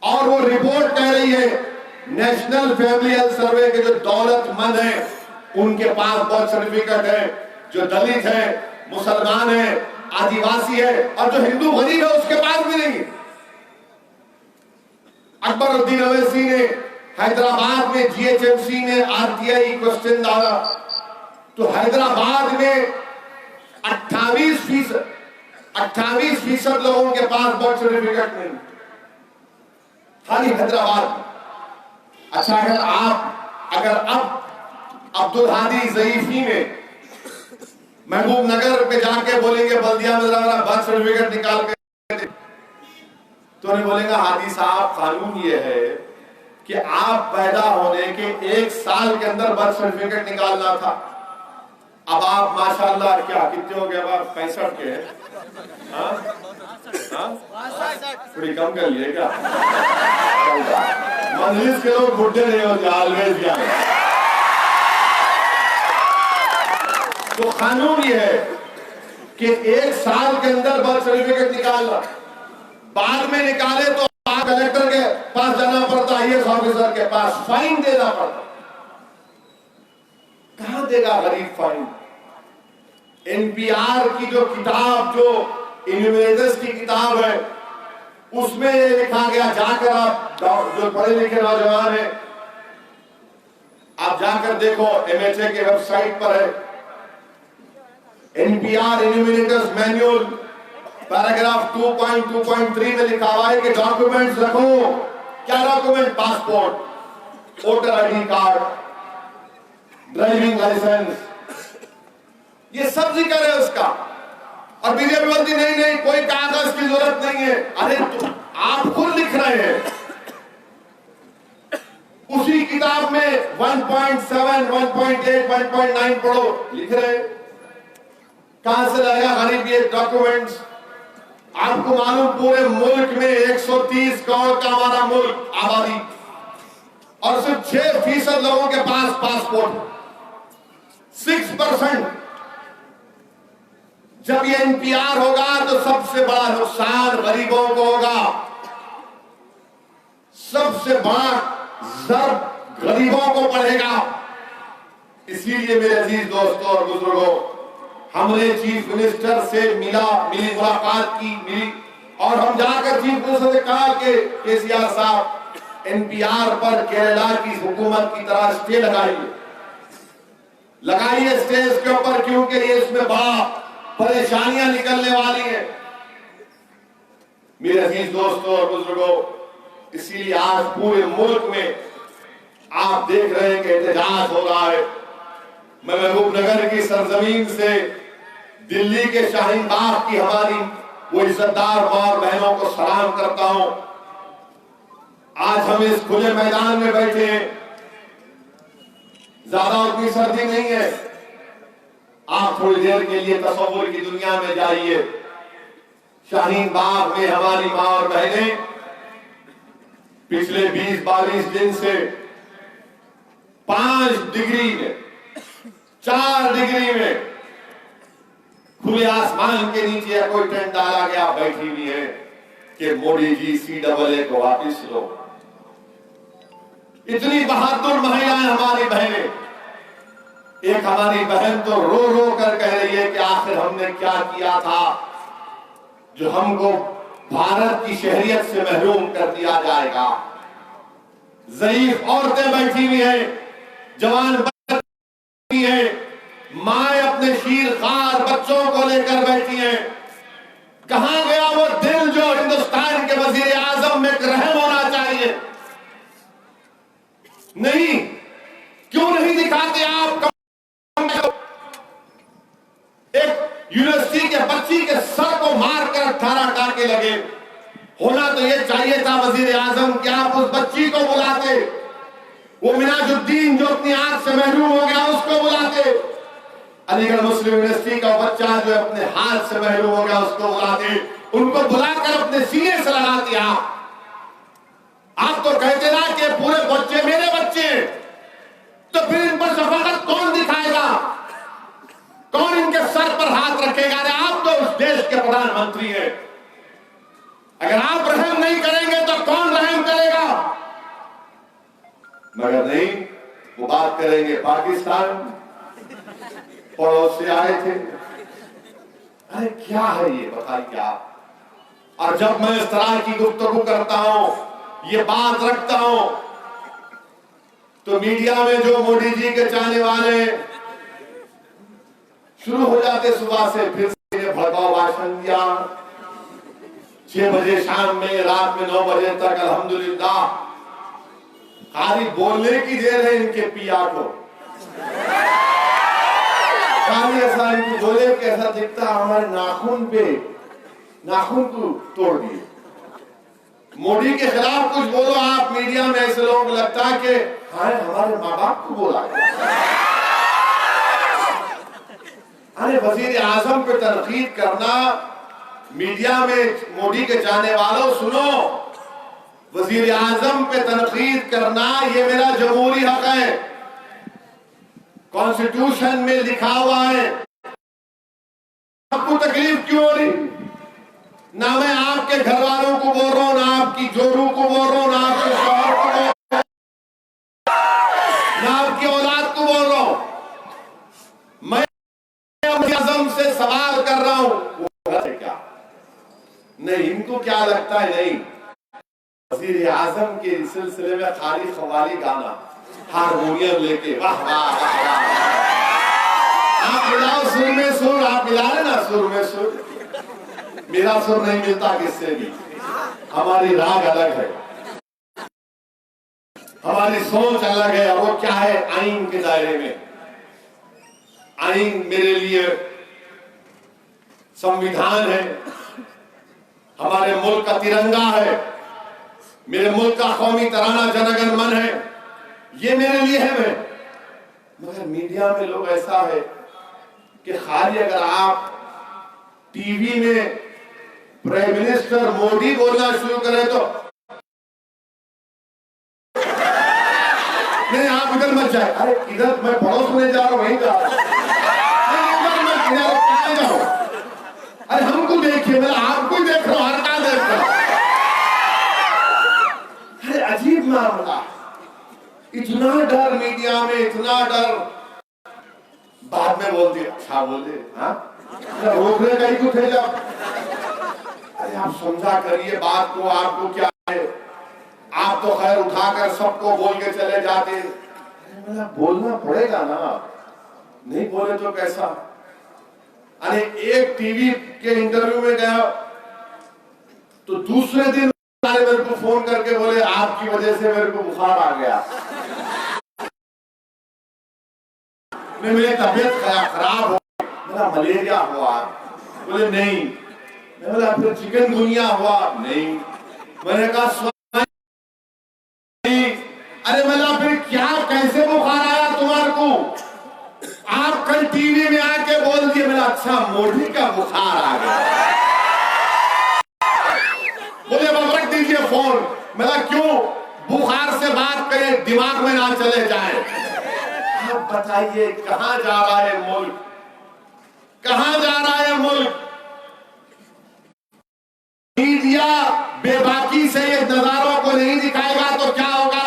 और वो रिपोर्ट कह रही है नेशनल फैमिली हेल्थ सर्वे के जो दौलतमंद हैं उनके पास बर्थ सर्टिफिकेट है, जो दलित है, मुसलमान है, आदिवासी है, और जो हिंदू गरीब है उसके पास भी नहीं। अकबरुद्दीन अवैसी ने हैदराबाद में GHMC में RTI क्वेश्चन डाला, तो हैदराबाद में 28% लोगों के पास बर्थ सर्टिफिकेट नहीं, खाली हैदराबाद। अच्छा, अगर अब अब्दुल हादी ज़ईफी में महबूब नगर पे जाके बोलेंगे बल्दिया में जरा बर्थ सर्टिफिकेट निकाल के, तो नहीं बोलेगा हादी साहब कानून ये है कि आप पैदा होने के 1 साल के अंदर बर्थ सर्टिफिकेट निकालना था। अब आप माशाल्लाह क्या कितने हो गए, अब आप 65 के हैं, थोड़ी कम कर लिए क्या? मजलिस के लोग बुढ़े नहीं होते, ऑलवेज यंग। तो कानून ये है कि 1 साल के अंदर बर्थ सर्टिफिकेट निकालना, बाद में निकाले तो कलेक्टर के पास जाना पड़ता, IAS ऑफिसर के पास फाइन देना पड़ता। कहां देगा गरीब फाइन? NPR की जो किताब, जो इन्यूमरेटर्स की किताब है, उसमें ये लिखा गया, जाकर आप जो पढ़े लिखे नौजवान हैं, आप जाकर देखो, MHA के वेबसाइट पर है, NPR इन्यूमरेटर्स मैनुअल पैराग्राफ 2.2.3 में लिखा हुआ है कि डॉक्यूमेंट्स रखो। क्या document? Passport, voter ID card, driving licence, ये सब जिक्र है उसका। और बीजेपी बोलती नहीं, कोई कागज की जरूरत नहीं है। अरे तो आप खुद लिख रहे हैं उसी किताब में 1.7, 1.8, 1.9 पढ़ो, लिख रहे हैं। कहां से लाएगा गरीब ये डॉक्यूमेंट्स? आपको मालूम, पूरे मुल्क में 130 करोड़ का हमारा मुल्क आबादी, और सिर्फ 6% लोगों के पास पासपोर्ट, 6%। जब ये NPR होगा तो सबसे बड़ा नुकसान गरीबों को होगा, सबसे बड़ा जर्ब गरीबों को पड़ेगा। इसीलिए मेरे अजीज दोस्तों और बुजुर्गों, हमने चीफ मिनिस्टर से मिली मुलाकात की, और हम जाकर चीफ मिनिस्टर से कहा कि KCR साहब, NPR पर केरला की हुकूमत की तरह स्टे लगाइए स्टे इसके ऊपर, क्योंकि ये इसमें बड़ा परेशानियां निकलने वाली हैं। मेरे अजीज दोस्तों और बुजुर्गों, इसीलिए आज पूरे मुल्क में आप देख रहे हैं कि एहतजाज हो रहा है। मैं महबूबनगर की सरजमीन से दिल्ली के शाहीन बाग की हमारी वो इज्जतदार मां और बहनों को सलाम करता हूं। आज हम इस खुले मैदान में बैठे हैं, ज्यादा उतनी सर्दी नहीं है। आप थोड़ी देर के लिए तसव्वुर की दुनिया में जाइए। शाहीन बाग में हमारी मां और बहनें पिछले 20-22 दिन से 5 डिग्री में, 4 डिग्री में खुले आसमान के नीचे कोई टेंट डाला गया, बैठी हुई है कि मोदी जी CAA को वापिस लो। इतनी बहादुर महिलाएं हमारी बहनें। एक हमारी बहन तो रो रो कर कह रही है कि आखिर हमने क्या किया था जो हमको भारत की शहरियत से महरूम कर दिया जाएगा। ज़ईफ औरतें बैठी हुई हैं, जवान बैठी हैं, माए अपने शीरखार बच्चों को लेकर बैठी हैं। कहां गया वो दिल जो हिंदुस्तान के वजीर आजम में रहम होना चाहिए? नहीं, क्यों नहीं दिखाते आप? एक यूनिवर्सिटी के बच्ची के सर को मारकर 18 टाके लगे। होना तो ये चाहिए था वजीर आजम कि आप उस बच्ची को बुलाते, वो मिनाजुद्दीन जो अपनी आंख से महरूम हो गया उसको बुलाते, अलीगढ़ मुस्लिम यूनिवर्सिटी का बच्चा जो अपने हाथ से महरूम हो गया उसको बुलाते, उनको बुलाकर अपने सीने से लगाते। आप तो कहते ना कि पूरे बच्चे मेरे बच्चे, तो फिर इन पर शफकत कौन दिखाएगा? कौन इनके सर पर हाथ रखेगा? अरे आप तो उस देश के प्रधानमंत्री हैं, अगर आप रहम नहीं करेंगे तो कौन रहम करेगा? मगर नहीं, वो बात करेंगे पाकिस्तान पड़ोस से आए थे। अरे क्या है ये, बताइए आप। और जब मैं इस तरह की गुफ्तगू करता हूं, ये बात रखता हूं, तो मीडिया में जो मोदी जी के चाहने वाले शुरू हो जाते सुबह से, फिर से भड़काऊ भाषण दिया। 6 बजे शाम में, रात में 9 बजे तक अल्हम्दुलिल्लाह खाली बोलने की देर है इनके पिया को। खाली ऐसा इनको बोले कि ऐसा दिखता हमारे नाखून पे, नाखून को तोड़ दिए। मोदी के खिलाफ कुछ बोलो आप मीडिया में, ऐसे लोगों को लगता है कि हाँ हमारे माँ बाप को बोला। अरे वजीर आजम पे तनकीद करना मीडिया में मोदी के चाहने वालों सुनो, वजीर आजम पे तनकीद करना ये मेरा जमहूरी हक है, कॉन्स्टिट्यूशन में लिखा हुआ है। आपको तकलीफ क्यों हो रही? ना मैं आपके घर वालों को बोल रहा हूं, ना आपकी जोरू को बोल रहा हूं, ना आपके शौहर को बोल रहा हूं, ना आपकी औलाद को बोल रहा हूं। मैं आजम से सवाल कर रहा हूं, वो क्या नहीं, इनको क्या लगता है? नहीं, वजीर आजम के सिलसिले में खाली खवाली गाना, हारमोनियम लेके वाह वाह वाह, आप मिलाओ सुर में सुर, आप मिला रहे ना सुर में सुर। मेरा सुर नहीं मिलता किससे भी, हमारी राग अलग है, हमारी सोच अलग है। और वो क्या है? आइन के दायरे में। आइन मेरे लिए संविधान है, हमारे मुल्क का तिरंगा है, मेरे मुल्क का कौमी तराना जनगण मन है, ये मेरे लिए है। मैं मगर मीडिया में लोग ऐसा है कि खाली अगर आप टीवी में प्राइम मिनिस्टर मोदी बोलना शुरू करें तो नहीं, आप इधर मत जाए, अरे इधर मैं पड़ोस में जा रहा हूं, वहीं जा रहा हूं, कहां जाओ, अरे हमको देखिए, मैं आपको ही देख रहा हूं, हर कहां देख रहा हूं। अरे अजीब मामला, इतना डर मीडिया में, इतना डर। बाद में बोल दिया, अच्छा बोल दे, हाँ रोकने का ही कुछ है जब। अरे आप समझा करिए बात को, आपको क्या है, आप तो खैर उठाकर सबको बोल के चले जाते। बोलना पड़ेगा ना, नहीं बोले तो कैसा? अरे एक टीवी के इंटरव्यू में गया तो दूसरे दिन मेरे को फोन करके बोले आपकी वजह से मेरे को बुखार आ गया, मेरी तबीयत खराब हो, मेरा मलेरिया हुआ। बोले नहीं, मैं बोला फिर चिकनगुनिया हुआ? नहीं। मैंने कहा अरे बोला फिर क्या, कैसे बुखार आया तुम्हारे को? आप कल टीवी में आके बोल दिए। मेरा अच्छा मोदी का बुखार आ गया। बोले रख दीजिए फोन। मेरा क्यों? बुखार से बात करें, दिमाग में ना चले जाए। आप बताइए कहां जा रहा है मुल्क, कहां जा रहा है मुल्क? मीडिया बेबाकी से ये नजारों को नहीं दिखाएगा तो क्या होगा?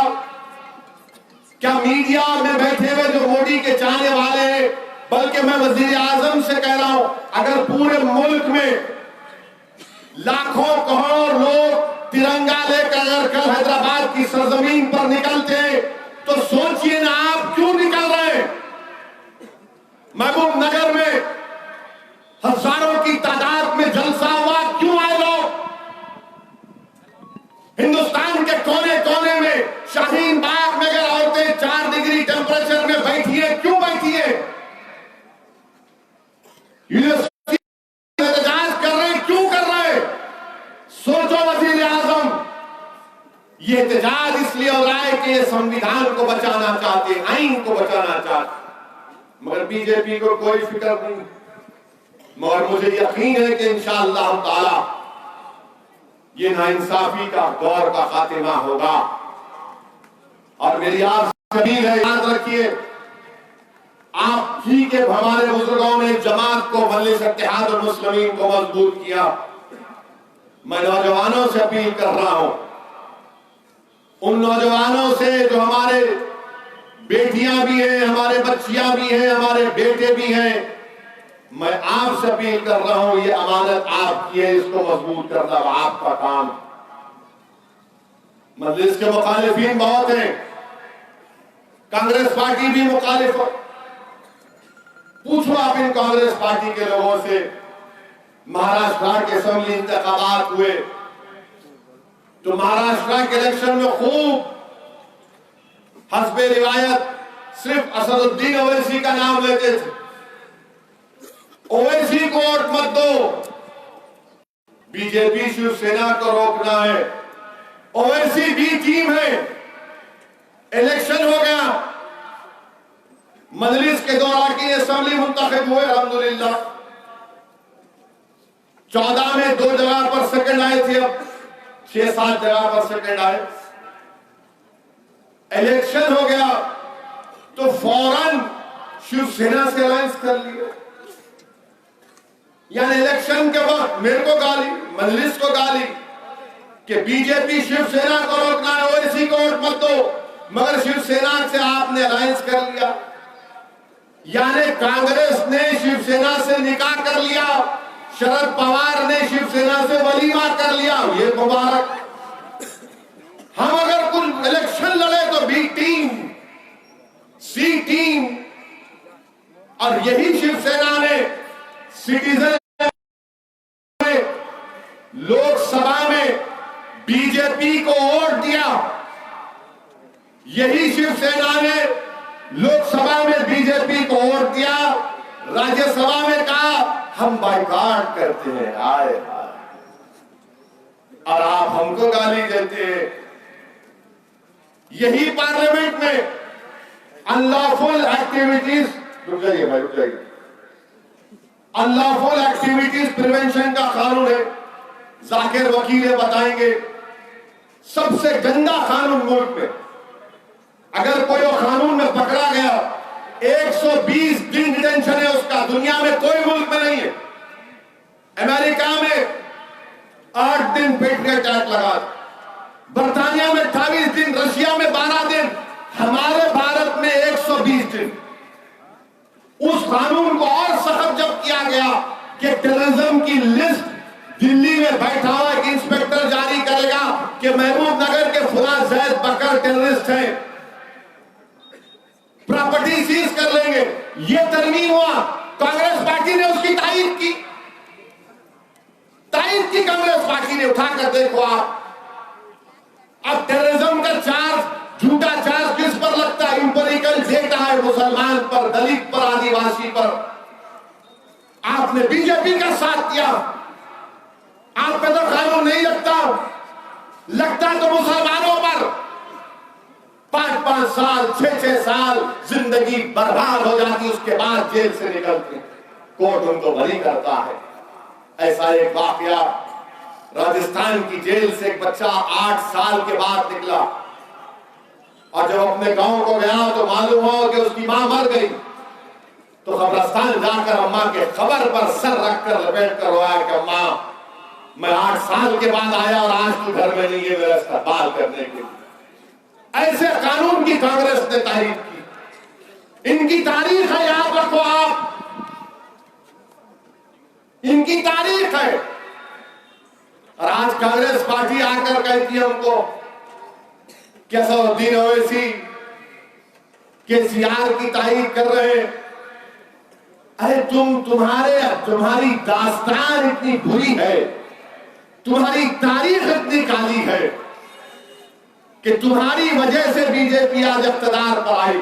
क्या मीडिया में बैठे हुए जो मोदी के चाहने वाले हैं, बल्कि मैं वजीर आजम से कह रहा हूं, अगर पूरे मुल्क में लाखों करोड़ लोग तिरंगा लेकर अगर कल हैदराबाद की सरजमीन पर निकलते तो सोचिए ना आप क्यों निकल रहे हैं? महबूब नगर में हजारों की तादाद में जलसा हुआ, क्यों आए लोग? हिंदुस्तान के कोने कोने में शाहीन बाग में अगर औरतें 4 डिग्री टेम्परेचर में बैठी है, क्यों बैठी है? यूनिवर्सिटी एहतजाज कर रहे हैं, क्यों कर रहे हैं? सोचो वजीर आजम, ये एहतजाज इसलिए हो रहा है कि ये संविधान को बचाना चाहते हैं, आइन को बचाना चाहते, मगर बीजेपी को कोई फिक्र नहीं। मगर मुझे यकीन है कि इंशाअल्लाह ताला ये नाइंसाफी का दौर का खात्मा होगा। और मेरी आपसे अपील है, याद रखिए, आप ही के हमारे बुजुर्गों ने जमात को, मजलिस इत्तेहाद और मुस्लिमीन को मजबूत किया। मैं नौजवानों से अपील कर रहा हूं, उन नौजवानों से जो हमारे बेटियां भी हैं, हमारे बच्चियां भी हैं, हमारे बेटे भी हैं, मैं आपसे अपील कर रहा हूं, ये अमानत आपकी है, इसको मजबूत करना आपका काम। मजलिस के मुखालिफिन बहुत हैं, कांग्रेस पार्टी भी मुखालिफ। पूछो आप इन कांग्रेस पार्टी के लोगों से, महाराष्ट्र के असेंबली इंतखाबात हुए तो महाराष्ट्र के इलेक्शन में खूब हस्बे रिवायत सिर्फ असदुद्दीन ओवैसी का नाम लेते थे। ओवैसी को वोट मत दो, बीजेपी शिवसेना को रोकना है। ओवैसी बी टीम है। इलेक्शन हो गया, मजलिस के दौरान की असेंबली मुंतखब हुए अल्हम्दुलिल्लाह। 14 में 2 जगह पर सेकंड आए थे, अब 6-7 जगह पर सेकंड आए। इलेक्शन हो गया तो फौरन शिवसेना से अलायंस कर लिया। यानी इलेक्शन के वक्त मेरे को गाली, मजलिस को गाली कि बीजेपी शिवसेना को रोकना है, ओवैसी को वोट मत दो, मगर शिवसेना से आपने अलायंस कर लिया। यानी कांग्रेस ने शिवसेना से निकाह कर लिया, शरद पवार ने शिवसेना से वलीमा कर लिया। ये मुबारक। हम अगर कुछ इलेक्शन लड़े तो बी टीम, सी टीम, और यही शिवसेना ने सिटीजन लोकसभा में बीजेपी को वोट दिया। यही शिवसेना ने लोकसभा में बीजेपी को वोट दिया, राज्यसभा में कहा हम बाइकॉट करते हैं। हाय हाय, और आप हमको गाली देते हैं। यही पार्लियामेंट में अनलॉफुल एक्टिविटीज, रुक जाइए भाई रुक जाइए, अनलॉफुल एक्टिविटीज प्रिवेंशन का कानून है, जाकिर वकील बताएंगे, सबसे गंदा कानून मुल्क में। अगर कोई वो कानून में पकड़ा गया 120 दिन डिटेंशन है उसका, दुनिया में कोई मुल्क में नहीं है। अमेरिका में 8 दिन पेट्रियट एक्ट लगा, बर्तानिया में 28 दिन, रशिया में 12 दिन, हमारे भारत में 120 दिन। उस कानून को और सख्त जब किया गया कि टेररिज्म की लिस्ट दिल्ली में बैठा हुआ एक इंस्पेक्टर जारी करेगा कि महबूब नगर के फुला जैद बकर टेररिस्ट हैं, प्रॉपर्टी सीज कर लेंगे। ये तरमीम हुआ, कांग्रेस पार्टी ने उसकी तारीफ की, कांग्रेस पार्टी ने। उठाकर देखो आप, अब टेररिज्म का चार्ज, झूठा चार्ज किस पर लगता है? इंपेरिकल डेटा है, मुसलमान पर, दलित पर, आदिवासी पर। आपने बीजेपी का साथ दिया, आप पे तो कानून नहीं लगता तो मुसलमानों पर 5-5 साल, 6-6 साल जिंदगी बर्बाद हो जाती, उसके बाद जेल से निकलते, कोर्ट उनको बरी करता है। ऐसा एक वाकया राजस्थान की जेल से एक बच्चा 8 साल के बाद निकला, और जब अपने गांव को गया तो मालूम हुआ कि उसकी मां मर गई। तो कब्रिस्तान जाकर अम्मा के खबर पर सर रखकर लपेट कर रोया कि अम्मा, मैं 8 साल के बाद आया और आज तू घर में नहीं है मेरा इस्तेमाल करने के लिए। ऐसे कानून की कांग्रेस ने तारीफ की। इनकी तारीख है, याद रखो आप, इनकी तारीख है। और आज कांग्रेस पार्टी आकर कहती है हमको कि असदुद्दीन ओवैसी केसीआर की तारीफ कर रहे हैं। अरे तुम्हारी दास्तान इतनी बुरी है, तुम्हारी तारीख इतनी काली है कि तुम्हारी वजह से बीजेपी आज इख्तियार पर आई,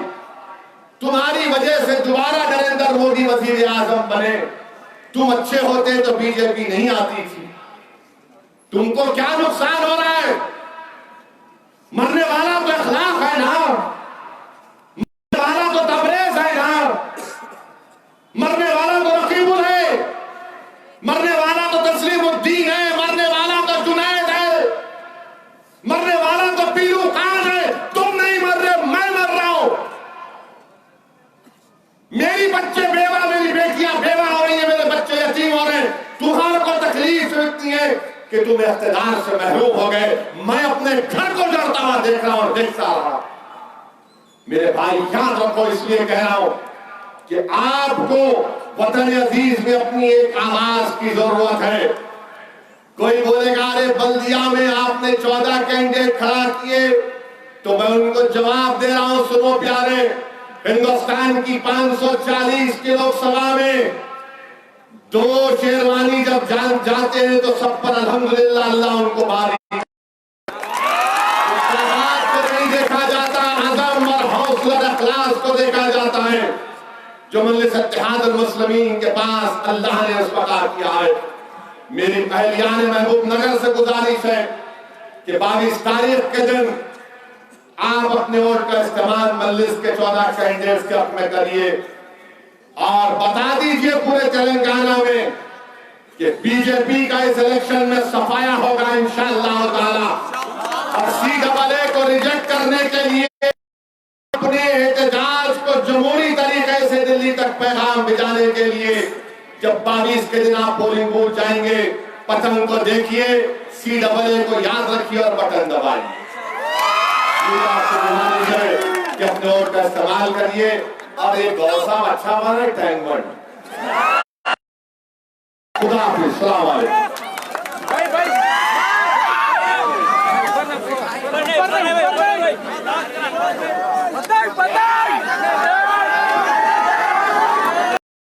तुम्हारी वजह से दोबारा नरेंद्र मोदी वजीर आजम बने। तुम अच्छे होते तो बीजेपी नहीं आती थी। तुमको क्या नुकसान हो रहा है? मरने वाला तो अखलाक है ना, मरने वाला तो तबरेज है ना, मरने वाला तो रकीबुल है, मरने वाला तो तस्लीमुद्दीन है, मरने वाला तो जुनैद है, मरने वाला तो पीलू खान है। तुम नहीं मर रहे, मैं मर रहा हूं। मेरी बच्चे बेवा, मेरी बेटियां बेवा हो रही है, मेरे बच्चे यतीम हो रहे हैं। तुम्हारे को तकलीफ इतनी है कि तुम इख्तियार से महरूम हो गए। मैं अपने घर को जड़ता हुआ देख रहा हूं, देखता रहा। मेरे भाई याद रखो, इसलिए कह रहा हूं कि आपको वतन अजीज में अपनी एक आवाज की जरूरत है। कोई बोलेगा अरे बल्दिया में आपने 14 कैंडिडेट खड़ा किए, तो मैं उनको जवाब दे रहा हूं, सुनो प्यारे, हिंदुस्तान की 540 की लोकसभा में 2 शेरवानी जब जाते हैं तो सब पर अल्हम्दुलिल्लाह अल्लाह उनको बारी। उसके बाद को नहीं देखा जाता, अज़म और हौसला इखलास को देखा जाता है जो मजलिस इत्तेहादुल मुस्लिमीन के पास अल्लाह ने उस वक़्त किया है। मेरी अहलियान महबूब नगर से गुजारिश है कि 22 तारीख के दिन आप अपने वोट का इस्तेमाल मजलिस के 14 कैंडिडेट्स के हक में करिए और बता दीजिए पूरे तेलंगाना में कि बीजेपी का इस इलेक्शन में सफाया होगा इंशाअल्लाह ताला। और CAA को रिजेक्ट करने के लिए अपने एहतजाज को जमहूरी तरीके से दिल्ली तक पैगाम भिजाने के लिए जब 22 के दिन आप पोलिंग बूथ जाएंगे, पतंग को देखिए, CAA को याद रखिए और बटन दबाइए। कि अपने वोट का इस्तेमाल करिए। और एक गौसाम अच्छा बना है, टैंक बन। खुदा हाफिज़, सलाम वालेकुम। भाई